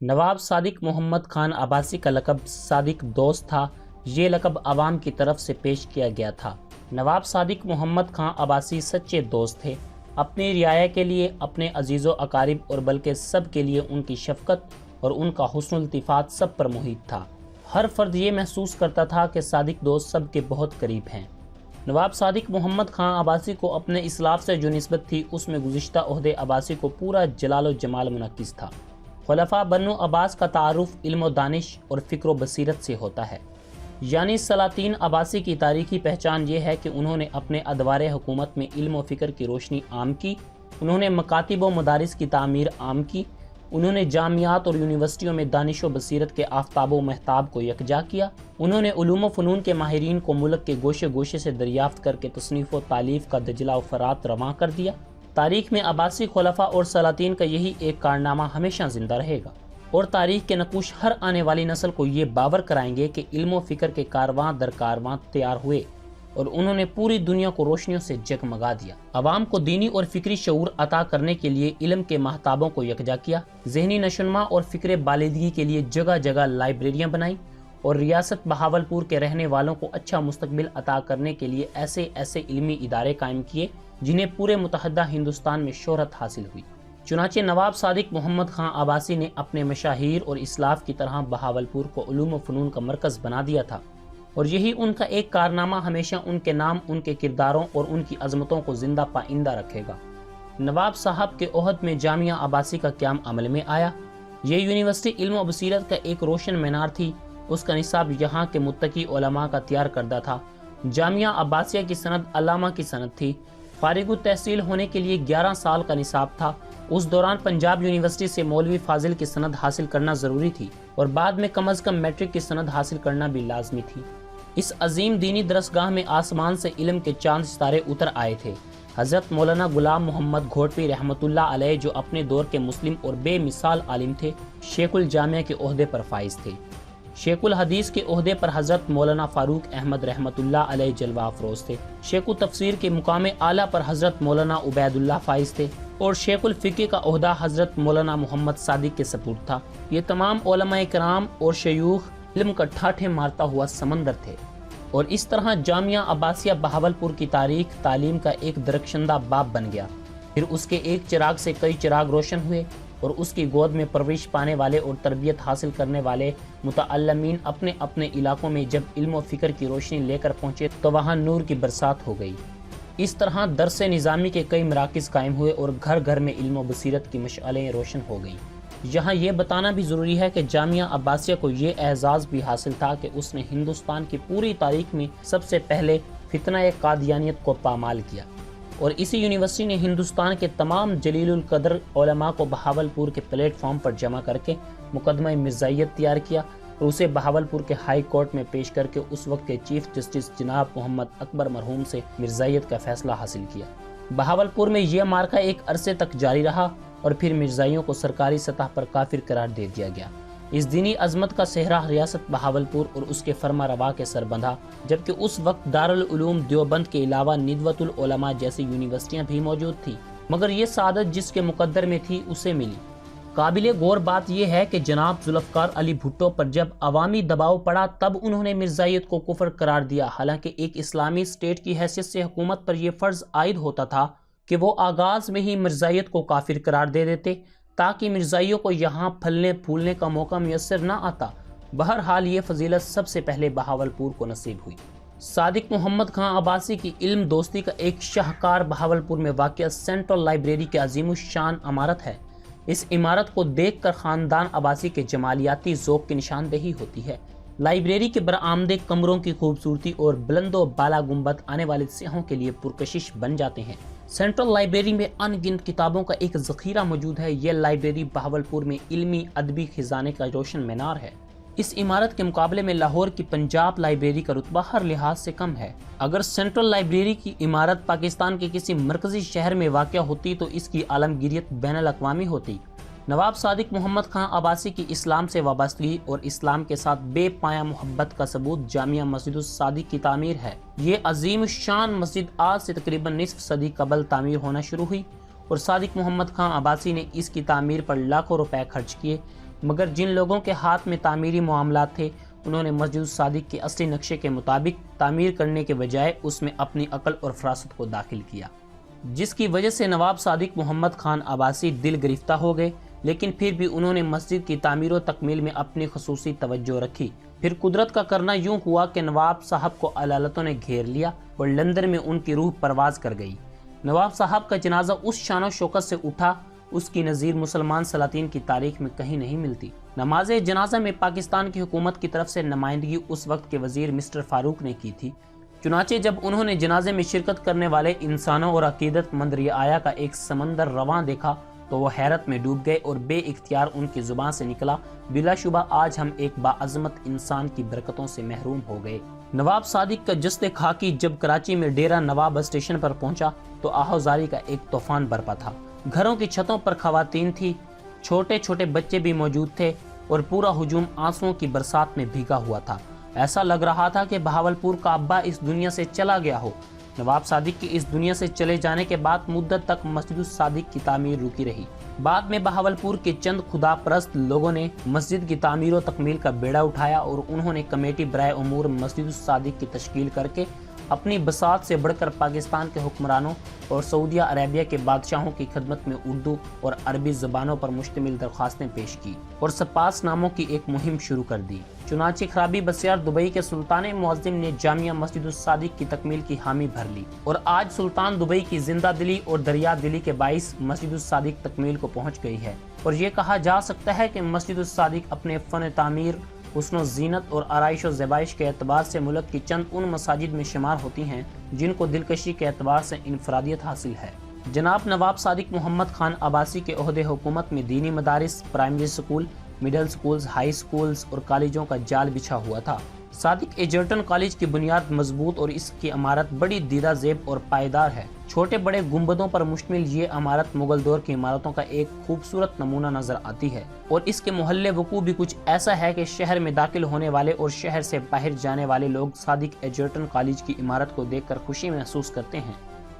نواب صادق محمد خان عباسی کا لقب صادق دوست تھا۔ یہ لقب عوام کی طرف سے پیش کیا گیا تھا۔ نواب صادق محمد خان عباسی سچے دوست تھے۔ اپنی رعایا کے لیے، اپنے عزیز و اقارب اور بلکہ سب کے لیے ان کی شفقت اور ان کا حسن التفات سب پر محیط تھا۔ ہر فرد یہ محسوس کرتا تھا کہ صادق دوست سب کے بہت قریب ہیں۔ نواب صادق محمد خان عباسی کو اپنے اسلاف سے جو نسبت تھی، اس میں گزشتہ عہدے عباسی کو پورا جلال و جمال منعکس تھا۔ خلفاء بنو عباس کا تعارف علم و دانش اور فکر و بصیرت سے ہوتا ہے، یعنی سلاطین عباسی کی تاریخی پہچان یہ ہے کہ انہوں نے اپنے ادوار حکومت میں علم و فکر کی روشنی عام کی، انہوں نے مکاتب و مدارس کی تعمیر عام کی، انہوں نے جامعات اور یونیورسٹیوں میں دانش و بصیرت کے آفتاب و مہتاب کو یکجا کیا، انہوں نے علوم و فنون کے ماہرین کو ملک کے گوشے گوشے سے دریافت کر کے تصنیف و تالیف کا دجلہ و فرات رواں کر دیا۔ تاریخ میں عباسی خلفاء اور سلاطین کا یہی ایک کارنامہ ہمیشہ زندہ رہے گا، اور تاریخ کے نقوش ہر آنے والی نسل کو یہ باور کرائیں گے کہ علم و فکر کے کارواں در کارواں تیار ہوئے اور انہوں نے پوری دنیا کو روشنیوں سے جگمگا دیا۔ عوام کو دینی اور فکری شعور عطا کرنے کے لیے علم کے مہتابوں کو یکجا کیا، ذہنی نشوونما اور فکر بالغی کے لیے جگہ جگہ لائبریریاں بنائیں، اور ریاست بہاولپور کے رہنے والوں کو اچھا مستقبل عطا کرنے کے لیے ایسے ایسے علمی ادارے قائم کیے جنہیں پورے متحدہ ہندوستان میں شہرت حاصل ہوئی۔ چنانچہ نواب صادق محمد خان عباسی نے اپنے مشاہیر اور اسلاف کی طرح بہاولپور کو علوم و فنون کا مرکز بنا دیا تھا، اور یہی ان کا ایک کارنامہ ہمیشہ ان کے نام، ان کے کرداروں اور ان کی عظمتوں کو زندہ پائندہ رکھے گا۔ نواب صاحب کے عہد میں جامعہ عباسی کا قیام عمل میں آیا۔ یہ یونیورسٹی علم و بصیرت کا ایک روشن مینار تھی۔ اس کا نصاب یہاں کے متقی علماء کا تیار کردہ تھا۔ جامعہ عباسیہ کی سند علامہ کی سند تھی۔ فارغ التحصیل ہونے کے لیے 11 سال کا نصاب تھا۔ اس دوران پنجاب یونیورسٹی سے مولوی فاضل کی سند حاصل کرنا ضروری تھی، اور بعد میں کم از کم میٹرک کی سند حاصل کرنا بھی لازمی تھی۔ اس عظیم دینی درسگاہ میں آسمان سے علم کے چاند ستارے اتر آئے تھے۔ حضرت مولانا غلام محمد گھوٹوی رحمۃ اللہ علیہ، جو اپنے دور کے مسلم اور بے مثال عالم تھے، شیخ الجامعہ کے عہدے پر فائز تھے۔ شیخ الحدیث کے عہدے پر حضرت مولانا فاروق احمد رحمۃ اللہ علیہ جلوہ افروز تھے۔ شیخ التفسیر کے مقام اعلیٰ پر حضرت مولانا عبید اللہ فائز تھے، اور شیخ الفقہ کا عہدہ حضرت مولانا محمد صادق کے سپرد تھا۔ یہ تمام علماء کرام اور شیوخ علم کا ٹھاٹھے مارتا ہوا سمندر تھے، اور اس طرح جامعہ عباسیہ بہاولپور کی تاریخ تعلیم کا ایک درخشندہ باب بن گیا۔ پھر اس کے ایک چراغ سے کئی چراغ روشن ہوئے، اور اس کی گود میں پرورش پانے والے اور تربیت حاصل کرنے والے متعلمین اپنے اپنے علاقوں میں جب علم و فکر کی روشنی لے کر پہنچے تو وہاں نور کی برسات ہو گئی۔ اس طرح درس نظامی کے کئی مراکز قائم ہوئے اور گھر گھر میں علم و بصیرت کی مشعلیں روشن ہو گئیں۔ یہاں یہ بتانا بھی ضروری ہے کہ جامعہ عباسیہ کو یہ اعزاز بھی حاصل تھا کہ اس نے ہندوستان کی پوری تاریخ میں سب سے پہلے فتنہ قادیانیت کو پامال کیا، اور اسی یونیورسٹی نے ہندوستان کے تمام جلیل القدر علماء کو بہاولپور کے پلیٹ فارم پر جمع کر کے مقدمہ مرزائیت تیار کیا، اور اسے بہاولپور کے ہائی کورٹ میں پیش کر کے اس وقت کے چیف جسٹس جناب محمد اکبر مرحوم سے مرزائیت کا فیصلہ حاصل کیا۔ بہاولپور میں یہ مارکہ ایک عرصے تک جاری رہا، اور پھر مرزائیوں کو سرکاری سطح پر کافر قرار دے دیا گیا۔ اس دینی عظمت کا صحرا ریاست بہاولپور اور اس کے فرما روا کے سر بندھا، جبکہ اس وقت دارالعلوم دیوبند کے علاوہ ندوۃ العلماء جیسی یونیورسٹیاں بھی موجود تھیں، مگر یہ سعادت جس کے مقدر میں تھی اسے ملی۔ قابل غور بات یہ ہے کہ جناب ذوالفقار علی بھٹو پر جب عوامی دباؤ پڑا تب انہوں نے مرزائیت کو کفر قرار دیا، حالانکہ ایک اسلامی اسٹیٹ کی حیثیت سے حکومت پر یہ فرض عائد ہوتا تھا کہ وہ آغاز میں ہی مرزائیت کو کافر قرار دے دیتے تاکہ مرزائیوں کو یہاں پھلنے پھولنے کا موقع میسر نہ آتا۔ بہرحال یہ فضیلت سب سے پہلے بہاولپور کو نصیب ہوئی۔ صادق محمد خان عباسی کی علم دوستی کا ایک شاہکار بہاولپور میں واقع سینٹرل لائبریری کی عظیم الشان عمارت ہے۔ اس عمارت کو دیکھ کر خاندان عباسی کے جمالیاتی ذوق کی نشاندہی ہوتی ہے۔ لائبریری کے برآمدے کمروں کی خوبصورتی اور بلند و بالا گنبد آنے والے سیاحوں کے لیے پرکشش بن جاتے ہیں۔ سینٹرل لائبریری میں ان گنت کتابوں کا ایک ذخیرہ موجود ہے۔ یہ لائبریری بہاولپور میں علمی ادبی خزانے کا روشن مینار ہے۔ اس عمارت کے مقابلے میں لاہور کی پنجاب لائبریری کا رتبہ ہر لحاظ سے کم ہے۔ اگر سینٹرل لائبریری کی عمارت پاکستان کے کسی مرکزی شہر میں واقع ہوتی تو اس کی عالمگیریت بین الاقوامی ہوتی۔ نواب صادق محمد خان عباسی کی اسلام سے وابستگی اور اسلام کے ساتھ بے پایہ محبت کا ثبوت جامعہ مسجد الصادق کی تعمیر ہے۔ یہ عظیم شان مسجد آج سے تقریباً نصف صدی قبل تعمیر ہونا شروع ہوئی، اور صادق محمد خان عباسی نے اس کی تعمیر پر لاکھوں روپے خرچ کیے۔ مگر جن لوگوں کے ہاتھ میں تعمیری معاملات تھے انہوں نے مسجد الصادق کے اصلی نقشے کے مطابق تعمیر کرنے کے بجائے اس میں اپنی عقل اور فراست کو داخل کیا، جس کی وجہ سے نواب صادق محمد خان عباسی دل گرفتہ ہو گئے، لیکن پھر بھی انہوں نے مسجد کی تعمیر و تکمیل میں اپنی خصوصی توجہ رکھی۔ پھر قدرت کا کرنا یوں ہوا کہ نواب صاحب کو عدالتوں نے گھیر لیا اور لندن میں ان کی روح پرواز کر گئی۔ نواب صاحب کا جنازہ اس شان و شوکت سے اٹھا اس کی نظیر مسلمان سلاطین کی تاریخ میں کہیں نہیں ملتی۔ نماز جنازہ میں پاکستان کی حکومت کی طرف سے نمائندگی اس وقت کے وزیر مسٹر فاروق نے کی تھی۔ چنانچہ جب انہوں نے جنازے میں شرکت کرنے والے انسانوں اور عقیدت مند رعایا کا ایک سمندر رواں دیکھا تو وہ حیرت میں ڈوب گئے اور بے اختیار ان کی زبان سے نکلا، بلا شبہ آج ہم ایک باعظمت انسان کی برکتوں سے محروم ہو گئے۔ نواب صادق کا جسد خاکی جب کراچی میں ڈیرہ نواب اسٹیشن پر پہنچا تو آہوزاری کا ایک طوفان برپا تھا۔ گھروں کی چھتوں پر خواتین تھی، چھوٹے چھوٹے بچے بھی موجود تھے اور پورا ہجوم آنسوؤں کی برسات میں بھیگا ہوا تھا۔ ایسا لگ رہا تھا کہ بہاولپور کا ابا اس دنیا سے چلا گیا ہو۔ نواب صادق کے اس دنیا سے چلے جانے کے بعد مدت تک مسجد الصادق کی تعمیر رکی رہی۔ بعد میں بہاولپور کے چند خدا پرست لوگوں نے مسجد کی تعمیر و تکمیل کا بیڑا اٹھایا اور انہوں نے کمیٹی برائے امور مسجد الصادق کی تشکیل کر کے اپنی بساط سے بڑھ کر پاکستان کے حکمرانوں اور سعودیہ عربیہ کے بادشاہوں کی خدمت میں اردو اور عربی زبانوں پر مشتمل درخواستیں پیش کی اور سپاس ناموں کی ایک مہم شروع کر دی۔ چنانچہ خرابی بسیار دبئی کے سلطان معظم نے جامعہ مسجد الصادق کی تکمیل کی حامی بھر لی اور آج سلطان دبئی کی زندہ دلی اور دریا دلی کے باعث مسجد الصادق تکمیل کو پہنچ گئی ہے، اور یہ کہا جا سکتا ہے کہ مسجد الصادق اپنے فن تعمیر، حسن و زینت اور آرائش و زیبائش کے اعتبار سے ملک کی چند ان مساجد میں شمار ہوتی ہیں جن کو دلکشی کے اعتبار سے انفرادیت حاصل ہے۔ جناب نواب صادق محمد خان عباسی کے عہد حکومت میں دینی مدارس، primary school, middle schools, high schools اور کالجوں کا جال بچھا ہوا تھا۔ صادق ایجرٹن کالج کی بنیاد مضبوط اور اس کی عمارت بڑی دیدہ زیب اور پائیدار ہے۔ چھوٹے بڑے گنبدوں پر مشتمل یہ عمارت مغل دور کی عمارتوں کا ایک خوبصورت نمونہ نظر آتی ہے، اور اس کے محل وقوع بھی کچھ ایسا ہے کہ شہر میں داخل ہونے والے اور شہر سے باہر جانے والے لوگ صادق ایجرٹن کالج کی عمارت کو دیکھ کر خوشی محسوس کرتے ہیں۔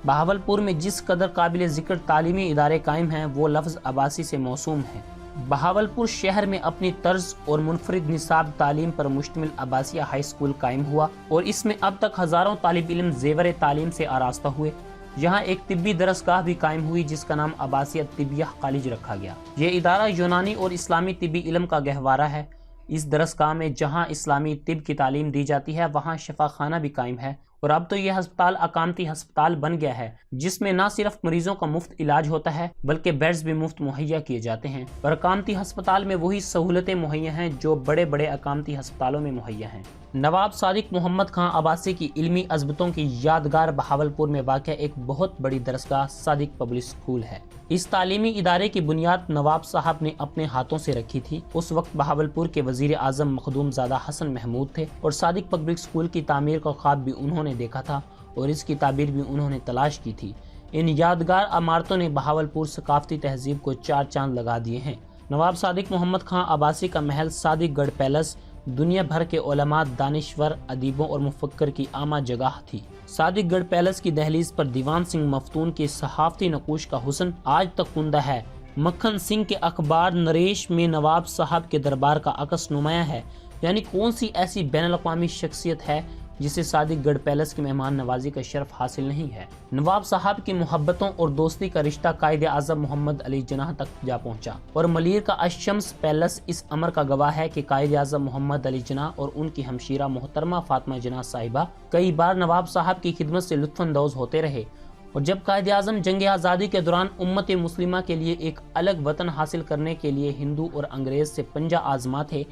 بہاولپور میں جس قدر قابل ذکر تعلیمی ادارے قائم ہیں وہ لفظ عباسی سے موسوم ہیں۔ بہاولپور شہر میں اپنی طرز اور منفرد نصاب تعلیم پر مشتمل عباسیہ ہائی اسکول قائم ہوا اور اس میں اب تک ہزاروں طالب علم زیور تعلیم سے آراستہ ہوئے۔ یہاں ایک طبی درسگاہ بھی قائم ہوئی جس کا نام عباسیہ طبیہ کالج رکھا گیا۔ یہ ادارہ یونانی اور اسلامی طبی علم کا گہوارہ ہے۔ اس درسگاہ میں جہاں اسلامی طب کی تعلیم دی جاتی ہے وہاں شفا خانہ بھی قائم ہے، اور اب تو یہ ہسپتال اقامتی ہسپتال بن گیا ہے جس میں نہ صرف مریضوں کا مفت علاج ہوتا ہے بلکہ بیڈز بھی مفت مہیا کیے جاتے ہیں، اور اقامتی ہسپتال میں وہی سہولتیں مہیا ہیں جو بڑے بڑے اقامتی ہسپتالوں میں مہیا ہیں۔ نواب صادق محمد خان عباسی کی علمی عظمتوں کی یادگار بہاولپور میں واقع ایک بہت بڑی درسگاہ صادق پبلک اسکول ہے۔ اس تعلیمی ادارے کی بنیاد نواب صاحب نے اپنے ہاتھوں سے رکھی تھی۔ اس وقت بہاولپور کے وزیر اعظم مخدوم زادہ حسن محمود تھے اور صادق پبلک اسکول کی تعمیر کا خواب بھی انہوں نے دیکھا تھا اور اس کی تعبیر بھی انہوں نے تلاش کی تھی۔ ان یادگار عمارتوں نے بہاولپور ثقافتی تہذیب کو چار چاند لگا دیے ہیں۔ نواب صادق محمد خان عباسی کا محل صادق گڑھ پیلس دنیا بھر کے علماء، دانشور، ادیبوں اور مفکر کی عامہ جگہ تھی۔ صادق گڑھ پیلس کی دہلیز پر دیوان سنگھ مفتون کی صحافتی نقوش کا حسن آج تک کندہ ہے۔ مکھن سنگھ کے اخبار نریش میں نواب صاحب کے دربار کا عکس نمایاں ہے، یعنی کون سی ایسی بین الاقوامی شخصیت ہے جسے صادق گڑھ پیلس کی مہمان نوازی کا شرف حاصل نہیں ہے۔ نواب صاحب کی محبتوں اور دوستی کا رشتہ قائد اعظم محمد علی جناح تک جا پہنچا، اور ملیر کا الشمس پیلس اس امر کا گواہ ہے کہ قائد اعظم محمد علی جناح اور ان کی ہمشیرہ محترمہ فاطمہ جناح صاحبہ کئی بار نواب صاحب کی خدمت سے لطف اندوز ہوتے رہے، اور جب قائد اعظم جنگ آزادی کے دوران امت مسلمہ کے لیے ایک الگ وطن حاصل کرنے کے لیے ہندو اور انگریز سے پنجہ آزما تھے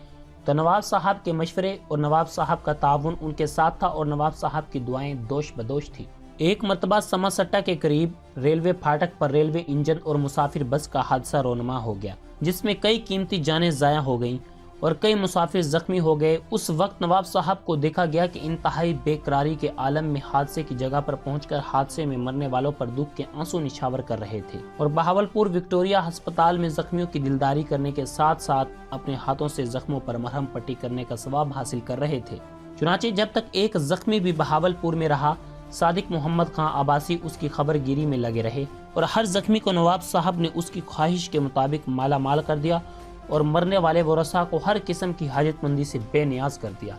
تو نواب صاحب کے مشورے اور نواب صاحب کا تعاون ان کے ساتھ تھا، اور نواب صاحب کی دعائیں دوش بدوش تھی۔ ایک مرتبہ سماسٹا کے قریب ریلوے پھاٹک پر ریلوے انجن اور مسافر بس کا حادثہ رونما ہو گیا جس میں کئی قیمتی جانیں ضائع ہو گئیں اور کئی مسافر زخمی ہو گئے۔ اس وقت نواب صاحب کو دیکھا گیا کہ انتہائی بے قراری کے عالم میں حادثے کی جگہ پر پہنچ کر حادثے میں مرنے والوں پر دکھ کے آنسو نچھاور کر رہے تھے، اور بہاولپور وکٹوریہ ہسپتال میں زخمیوں کی دلداری کرنے کے ساتھ ساتھ اپنے ہاتھوں سے زخموں پر مرہم پٹی کرنے کا ثواب حاصل کر رہے تھے۔ چنانچہ جب تک ایک زخمی بھی بہاولپور میں رہا، صادق محمد خان عباسی اس کی خبر گیری میں لگے رہے، اور ہر زخمی کو نواب صاحب نے اس کی خواہش کے مطابق مالا مال کر دیا اور مرنے والے ورثاء کو ہر قسم کی حاجت مندی سے بے نیاز کر دیا۔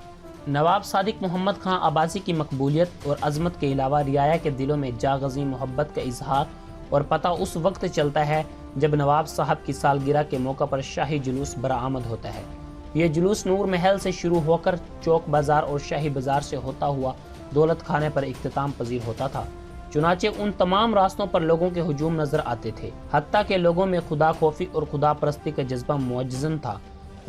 نواب صادق محمد خان عباسی کی مقبولیت اور عظمت کے علاوہ رعایا کے دلوں میں جاگزی محبت کا اظہار اور پتہ اس وقت چلتا ہے جب نواب صاحب کی سالگرہ کے موقع پر شاہی جلوس برآمد ہوتا ہے۔ یہ جلوس نور محل سے شروع ہو کر چوک بازار اور شاہی بازار سے ہوتا ہوا دولت خانے پر اختتام پذیر ہوتا تھا۔ چنانچہ ان تمام راستوں پر لوگوں کے ہجوم نظر آتے تھے، حتیٰ کہ لوگوں میں خدا خوفی اور خدا پرستی کا جذبہ معجزن تھا۔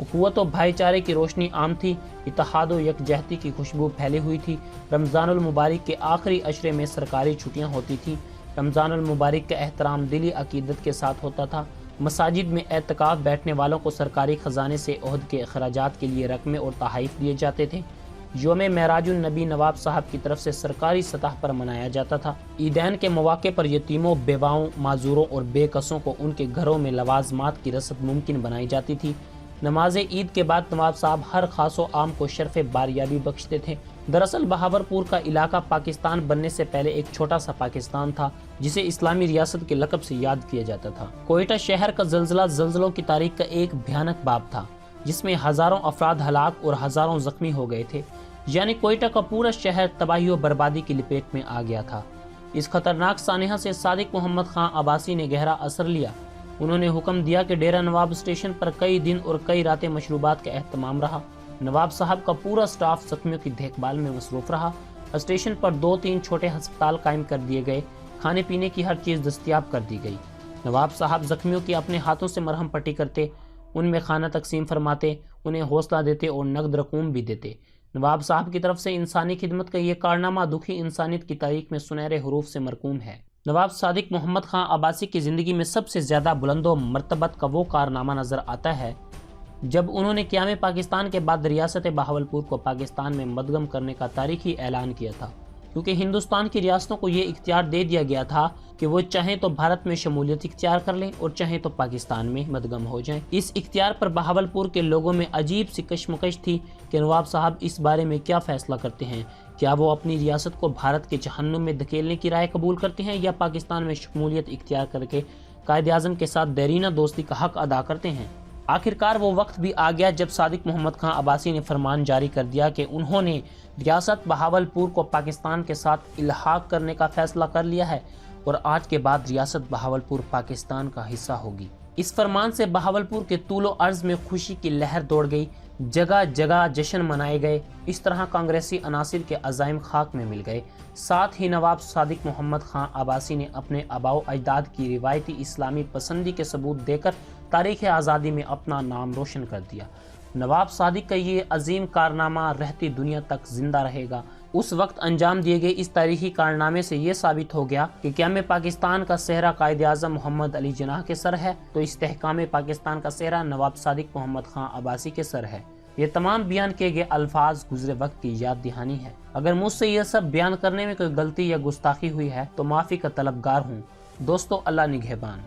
اخوت و بھائی چارے کی روشنی عام تھی، اتحاد و یکجہتی کی خوشبو پھیلی ہوئی تھی۔ رمضان المبارک کے آخری عشرے میں سرکاری چھٹیاں ہوتی تھیں۔ رمضان المبارک کا احترام دلی عقیدت کے ساتھ ہوتا تھا۔ مساجد میں اعتکاف بیٹھنے والوں کو سرکاری خزانے سے عہد کے اخراجات کے لیے رقمیں اور تحائف دیے جاتے تھے۔ یوم معراج النبی نواب صاحب کی طرف سے سرکاری سطح پر منایا جاتا تھا۔ عیدین کے مواقع پر یتیموں، بیواؤں، معذوروں اور بے کسوں کو ان کے گھروں میں لوازمات کی رسد ممکن بنائی جاتی تھی۔ نماز عید کے بعد نواب صاحب ہر خاص و عام کو شرف باریابی بخشتے تھے۔ دراصل بہاولپور کا علاقہ پاکستان بننے سے پہلے ایک چھوٹا سا پاکستان تھا، جسے اسلامی ریاست کے لقب سے یاد کیا جاتا تھا۔ کوئٹہ شہر کا زلزلہ زلزلوں کی تاریخ کا ایک بھیانک باب تھا، جس میں ہزاروں افراد ہلاک اور ہزاروں زخمی ہو گئے تھے، یعنی کوئٹہ کا پورا شہر تباہی و بربادی کی لپیٹ میں آ گیا تھا۔ اس خطرناک سانحہ سے صادق محمد خان عباسی نے گہرا اثر لیا۔ انہوں نے حکم دیا کہ ڈیرہ نواب اسٹیشن پر کئی دن اور کئی راتیں مشروبات کا اہتمام رہا۔ نواب صاحب کا پورا سٹاف زخمیوں کی دیکھ بھال میں مصروف رہا۔ اسٹیشن پر 2-3 چھوٹے ہسپتال قائم کر دیے گئے، کھانے پینے کی ہر چیز دستیاب کر دی گئی۔ نواب صاحب زخمیوں کی اپنے ہاتھوں سے مرہم پٹی کرتے، ان میں کھانا تقسیم فرماتے، انہیں حوصلہ دیتے اور نقد رقوم بھی دیتے۔ نواب صاحب کی طرف سے انسانی خدمت کا یہ کارنامہ دکھی انسانیت کی تاریخ میں سنہرے حروف سے مرقوم ہے۔ نواب صادق محمد خان عباسی کی زندگی میں سب سے زیادہ بلند و مرتبت کا وہ کارنامہ نظر آتا ہے جب انہوں نے قیام پاکستان کے بعد ریاست بہاولپور کو پاکستان میں مدغم کرنے کا تاریخی اعلان کیا تھا، کیونکہ ہندوستان کی ریاستوں کو یہ اختیار دے دیا گیا تھا کہ وہ چاہیں تو بھارت میں شمولیت اختیار کر لیں اور چاہیں تو پاکستان میں مدغم ہو جائیں۔ اس اختیار پر بہاولپور کے لوگوں میں عجیب سی کشمکش تھی کہ نواب صاحب اس بارے میں کیا فیصلہ کرتے ہیں، کیا وہ اپنی ریاست کو بھارت کے جہنم میں دھکیلنے کی رائے قبول کرتے ہیں یا پاکستان میں شمولیت اختیار کر کے قائد اعظم کے ساتھ دیرینہ دوستی کا حق ادا کرتے ہیں۔ آخرکار وہ وقت بھی آ گیا جب صادق محمد خان عباسی نے فرمان جاری کر دیا کہ انہوں نے ریاست بہاولپور کو پاکستان کے ساتھ الحاق کرنے کا فیصلہ کر لیا ہے اور آج کے بعد ریاست بہاولپور پاکستان کا حصہ ہوگی۔ اس فرمان سے بہاولپور کے طول و عرض میں خوشی کی لہر دوڑ گئی، جگہ جگہ جشن منائے گئے۔ اس طرح کانگریسی عناصر کے عزائم خاک میں مل گئے۔ ساتھ ہی نواب صادق محمد خان عباسی نے اپنے آباء و اجداد کی روایتی اسلامی پسندی کے ثبوت دے کر تاریخ آزادی میں اپنا نام روشن کر دیا۔ نواب صادق کا یہ عظیم کارنامہ رہتی دنیا تک زندہ رہے گا۔ اس وقت انجام دیے گئے اس تاریخی کارنامے سے یہ ثابت ہو گیا کہ قیام پاکستان کا سہرا قائد اعظم محمد علی جناح کے سر ہے تو استحکام پاکستان کا سہرا نواب صادق محمد خان عباسی کے سر ہے۔ یہ تمام بیان کیے گئے الفاظ گزرے وقت کی یاد دہانی ہے۔ اگر مجھ سے یہ سب بیان کرنے میں کوئی غلطی یا گستاخی ہوئی ہے تو معافی کا طلبگار ہوں۔ دوستو، اللہ نگہبان۔